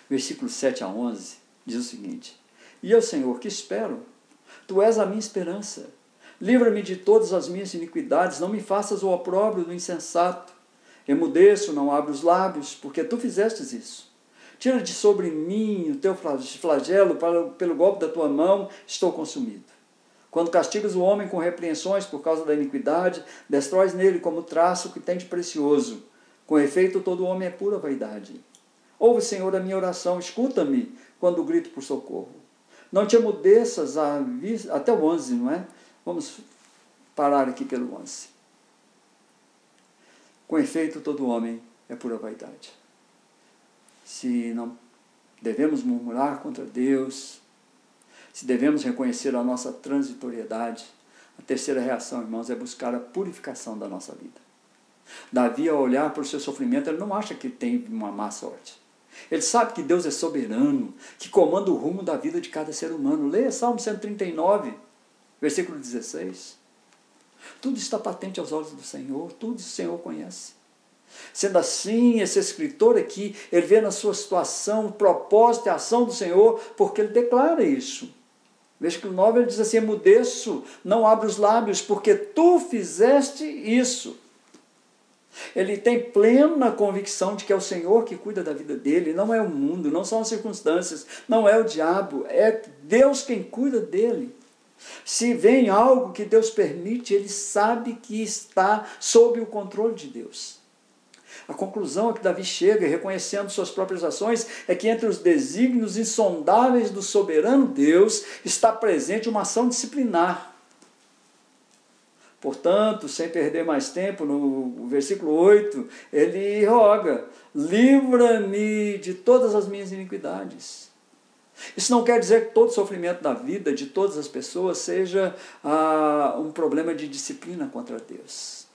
versículos 7 a 11, diz o seguinte: e eu, Senhor, que espero? Tu és a minha esperança. Livra-me de todas as minhas iniquidades, não me faças o opróbrio do insensato. Emudeço, não abro os lábios, porque tu fizestes isso. Tira de sobre mim o teu flagelo, pelo golpe da tua mão estou consumido. Quando castigas o homem com repreensões por causa da iniquidade, destróis nele como traço que tem de precioso. Com efeito, todo homem é pura vaidade. Ouve, Senhor, a minha oração, escuta-me quando grito por socorro. Não te emudeças até o 11, não é? Vamos parar aqui pelo 11. Com efeito, todo homem é pura vaidade. Se não devemos murmurar contra Deus, se devemos reconhecer a nossa transitoriedade, a terceira reação, irmãos, é buscar a purificação da nossa vida. Davi, ao olhar para o seu sofrimento, ele não acha que tem uma má sorte. Ele sabe que Deus é soberano, que comanda o rumo da vida de cada ser humano. Leia Salmo 139, versículo 16. Tudo está patente aos olhos do Senhor, tudo o Senhor conhece. Sendo assim, esse escritor aqui, ele vê na sua situação o propósito e a ação do Senhor, porque ele declara isso. Versículo 9, ele diz assim: emudeço, não abro os lábios, porque tu fizeste isso. Ele tem plena convicção de que é o Senhor que cuida da vida dele, não é o mundo, não são as circunstâncias, não é o diabo, é Deus quem cuida dele. Se vem algo que Deus permite, ele sabe que está sob o controle de Deus. A conclusão a que Davi chega, reconhecendo suas próprias ações, é que entre os desígnios insondáveis do soberano Deus está presente uma ação disciplinar. Portanto, sem perder mais tempo, no versículo 8, ele roga: livra-me de todas as minhas iniquidades. Isso não quer dizer que todo sofrimento da vida de todas as pessoas seja um problema de disciplina contra Deus.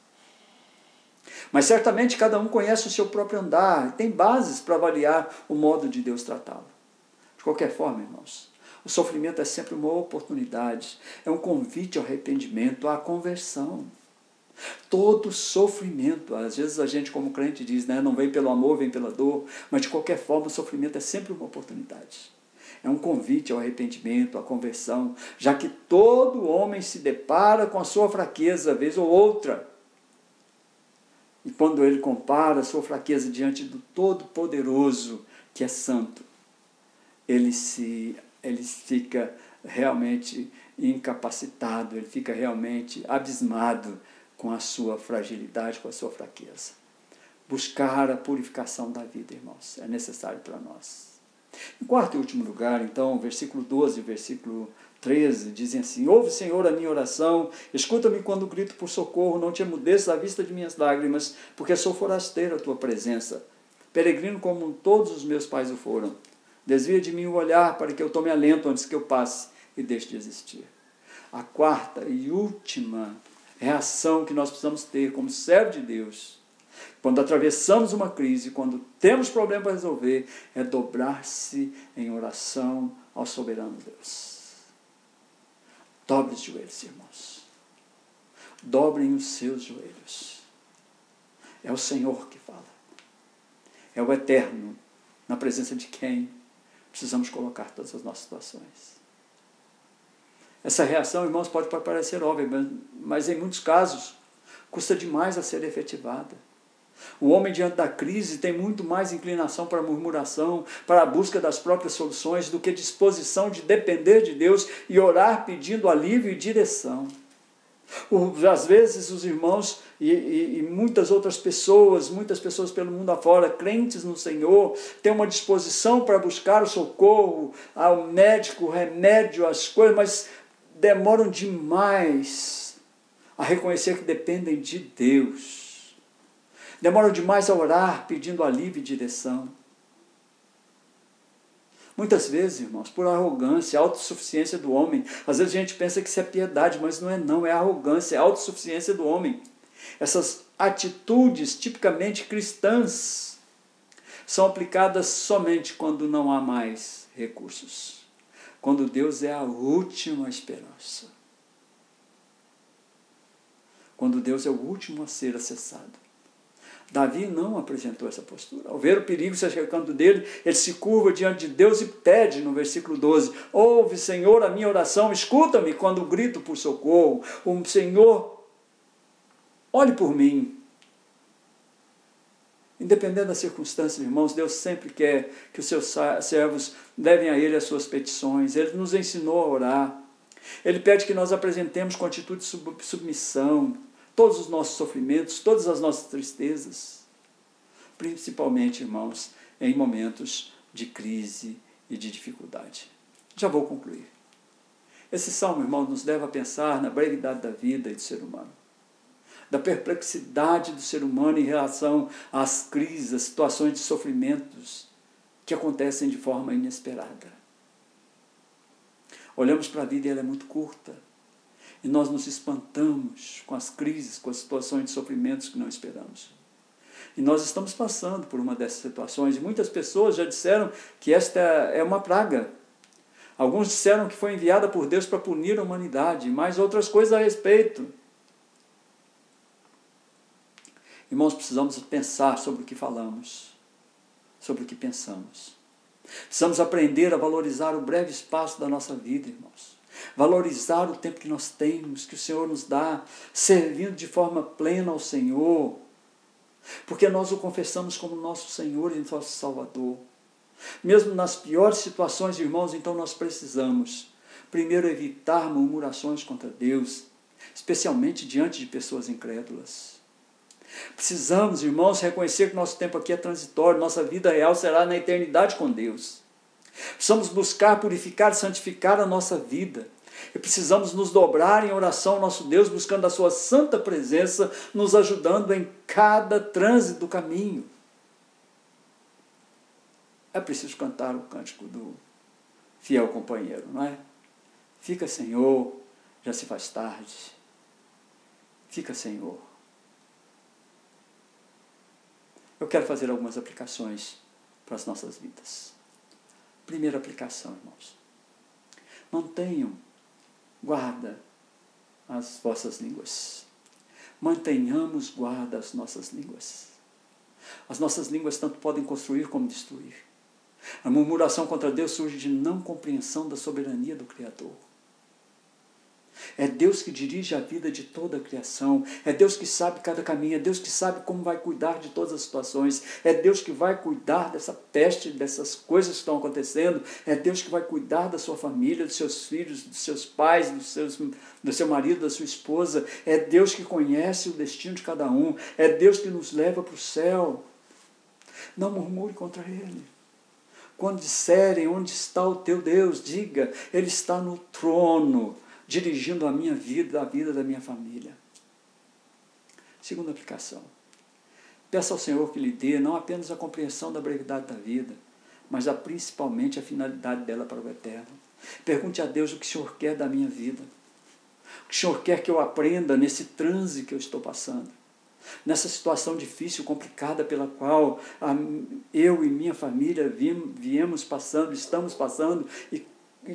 Mas certamente cada um conhece o seu próprio andar, tem bases para avaliar o modo de Deus tratá-lo. De qualquer forma, irmãos, o sofrimento é sempre uma oportunidade, é um convite ao arrependimento, à conversão. Todo sofrimento, às vezes a gente como crente diz, né, não vem pelo amor, vem pela dor, mas de qualquer forma o sofrimento é sempre uma oportunidade. É um convite ao arrependimento, à conversão, já que todo homem se depara com a sua fraqueza, vez ou outra. E quando ele compara a sua fraqueza diante do Todo-Poderoso, que é santo, ele fica realmente incapacitado, ele fica realmente abismado com a sua fragilidade, com a sua fraqueza. Buscar a purificação da vida, irmãos, é necessário para nós. Em quarto e último lugar, então, versículo 12 e versículo 13, dizem assim: ouve, Senhor, a minha oração, escuta-me quando grito por socorro, não te emudeças à vista de minhas lágrimas, porque sou forasteiro à tua presença, peregrino como todos os meus pais o foram. Desvia de mim o olhar para que eu tome alento antes que eu passe e deixe de existir. A quarta e última reação que nós precisamos ter como servo de Deus, quando atravessamos uma crise, quando temos problema para resolver, é dobrar-se em oração ao soberano Deus. Dobre os joelhos, irmãos. Dobrem os seus joelhos. É o Senhor que fala. É o Eterno, na presença de quem precisamos colocar todas as nossas situações. Essa reação, irmãos, pode parecer óbvia, mas em muitos casos custa demais a ser efetivada. O homem diante da crise tem muito mais inclinação para a murmuração, para a busca das próprias soluções, do que disposição de depender de Deus e orar pedindo alívio e direção. Às vezes os irmãos e muitas outras pessoas, muitas pessoas pelo mundo afora, crentes no Senhor, têm uma disposição para buscar o socorro, ao médico, o remédio, as coisas, mas demoram demais a reconhecer que dependem de Deus. Demoram demais a orar pedindo alívio e direção. Muitas vezes, irmãos, por arrogância, autossuficiência do homem. Às vezes a gente pensa que isso é piedade, mas não é não, é arrogância, é autossuficiência do homem. Essas atitudes tipicamente cristãs são aplicadas somente quando não há mais recursos. Quando Deus é a última esperança. Quando Deus é o último a ser acessado. Davi não apresentou essa postura. Ao ver o perigo se acercando dele, ele se curva diante de Deus e pede, no versículo 12, ouve, Senhor, a minha oração, escuta-me quando grito por socorro. O Senhor, olhe por mim. Independente das circunstâncias, irmãos, Deus sempre quer que os seus servos levem a Ele as suas petições. Ele nos ensinou a orar. Ele pede que nós apresentemos com atitude de submissão todos os nossos sofrimentos, todas as nossas tristezas, principalmente, irmãos, em momentos de crise e de dificuldade. Já vou concluir. Esse salmo, irmãos, nos leva a pensar na brevidade da vida e do ser humano, da perplexidade do ser humano em relação às crises, às situações de sofrimentos que acontecem de forma inesperada. Olhamos para a vida e ela é muito curta. E nós nos espantamos com as crises, com as situações de sofrimentos que não esperamos. E nós estamos passando por uma dessas situações, e muitas pessoas já disseram que esta é uma praga. Alguns disseram que foi enviada por Deus para punir a humanidade, mas outras coisas a respeito. Irmãos, precisamos pensar sobre o que falamos, sobre o que pensamos. Precisamos aprender a valorizar o breve espaço da nossa vida, irmãos. Valorizar o tempo que nós temos, que o Senhor nos dá, servindo de forma plena ao Senhor, porque nós o confessamos como nosso Senhor e nosso Salvador. Mesmo nas piores situações, irmãos, então nós precisamos, primeiro, evitar murmurações contra Deus, especialmente diante de pessoas incrédulas. Precisamos, irmãos, reconhecer que nosso tempo aqui é transitório, nossa vida real será na eternidade com Deus. Precisamos buscar, purificar e santificar a nossa vida. E precisamos nos dobrar em oração ao nosso Deus, buscando a sua santa presença, nos ajudando em cada trânsito do caminho. É preciso cantar o cântico do fiel companheiro, não é? Fica, Senhor, já se faz tarde. Fica, Senhor. Eu quero fazer algumas aplicações para as nossas vidas. Primeira aplicação, irmãos. Mantenham guarda as vossas línguas. Mantenhamos guarda as nossas línguas. As nossas línguas tanto podem construir como destruir. A murmuração contra Deus surge de não compreensão da soberania do Criador. É Deus que dirige a vida de toda a criação. É Deus que sabe cada caminho. É Deus que sabe como vai cuidar de todas as situações. É Deus que vai cuidar dessa peste, dessas coisas que estão acontecendo. É Deus que vai cuidar da sua família, dos seus filhos, dos seus pais, do seu marido, da sua esposa. É Deus que conhece o destino de cada um. É Deus que nos leva para o céu. Não murmure contra Ele. Quando disserem onde está o teu Deus, diga, Ele está no trono, dirigindo a minha vida, a vida da minha família. Segunda aplicação. Peça ao Senhor que lhe dê não apenas a compreensão da brevidade da vida, mas principalmente a finalidade dela para o eterno. Pergunte a Deus o que o Senhor quer da minha vida. O que o Senhor quer que eu aprenda nesse transe que eu estou passando. Nessa situação difícil, complicada, pela qual eu e minha família viemos passando, estamos passando e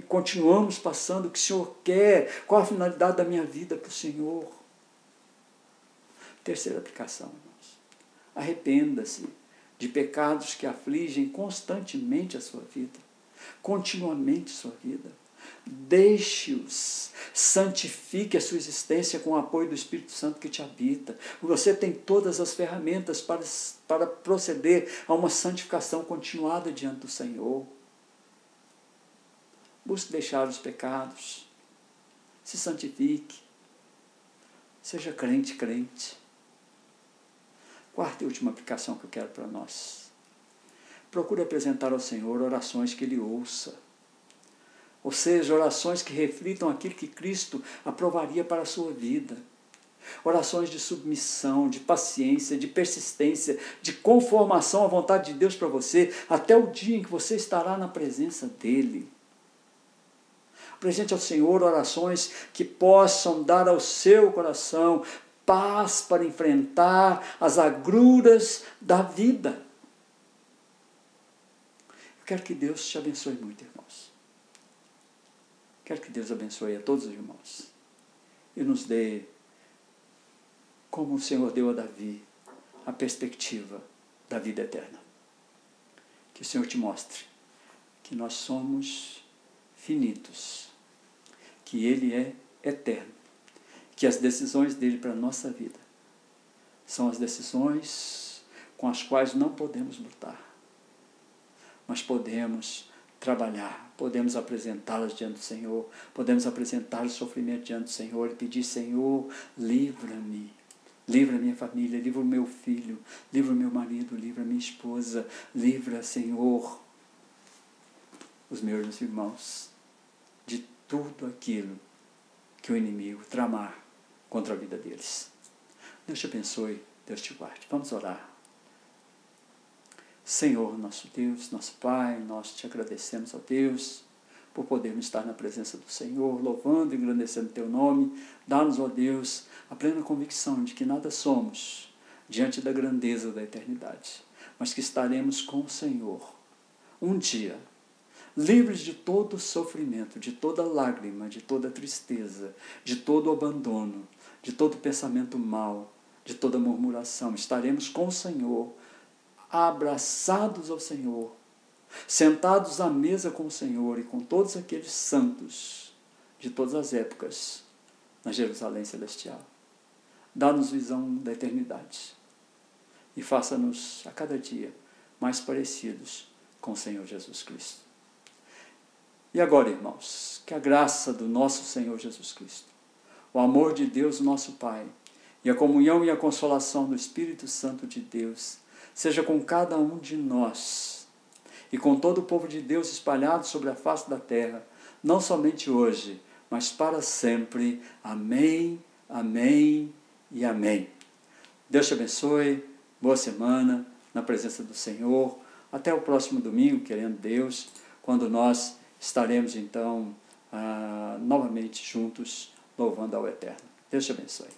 continuamos passando. O que o Senhor quer? Qual a finalidade da minha vida para o Senhor? Terceira aplicação, irmãos. Arrependa-se de pecados que afligem constantemente a sua vida, continuamente a sua vida. Deixe-os, santifique a sua existência com o apoio do Espírito Santo que te habita. Você tem todas as ferramentas para proceder a uma santificação continuada diante do Senhor. Busque deixar os pecados, se santifique, seja crente. Quarta e última aplicação que eu quero para nós. Procure apresentar ao Senhor orações que Ele ouça. Ou seja, orações que reflitam aquilo que Cristo aprovaria para a sua vida. Orações de submissão, de paciência, de persistência, de conformação à vontade de Deus para você, até o dia em que você estará na presença dEle. Apresente ao Senhor orações que possam dar ao seu coração paz para enfrentar as agruras da vida. Eu quero que Deus te abençoe muito, irmãos. Quero que Deus abençoe a todos os irmãos e nos dê, como o Senhor deu a Davi, a perspectiva da vida eterna. Que o Senhor te mostre que nós somos finitos, que Ele é eterno, que as decisões dEle para a nossa vida são as decisões com as quais não podemos lutar, mas podemos trabalhar, podemos apresentá-las diante do Senhor, podemos apresentar o sofrimento diante do Senhor e pedir: Senhor, livra-me, livra a minha família, livra o meu filho, livra o meu marido, livra a minha esposa, livra, Senhor, os meus irmãos, de tudo aquilo que o inimigo tramar contra a vida deles. Deus te abençoe, Deus te guarde. Vamos orar. Senhor, nosso Deus, nosso Pai, nós te agradecemos, ó Deus, por podermos estar na presença do Senhor, louvando e engrandecendo Teu nome. Dá-nos, ó Deus, a plena convicção de que nada somos diante da grandeza da eternidade, mas que estaremos com o Senhor um dia, livres de todo sofrimento, de toda lágrima, de toda tristeza, de todo abandono, de todo pensamento mau, de toda murmuração. Estaremos com o Senhor, abraçados ao Senhor, sentados à mesa com o Senhor e com todos aqueles santos de todas as épocas na Jerusalém Celestial. Dá-nos visão da eternidade e faça-nos a cada dia mais parecidos com o Senhor Jesus Cristo. E agora, irmãos, que a graça do nosso Senhor Jesus Cristo, o amor de Deus, nosso Pai, e a comunhão e a consolação do Espírito Santo de Deus seja com cada um de nós e com todo o povo de Deus espalhado sobre a face da terra, não somente hoje, mas para sempre. Amém, amém e amém. Deus te abençoe, boa semana na presença do Senhor. Até o próximo domingo, querendo Deus, quando nós estaremos então novamente juntos, louvando ao Eterno. Deus te abençoe.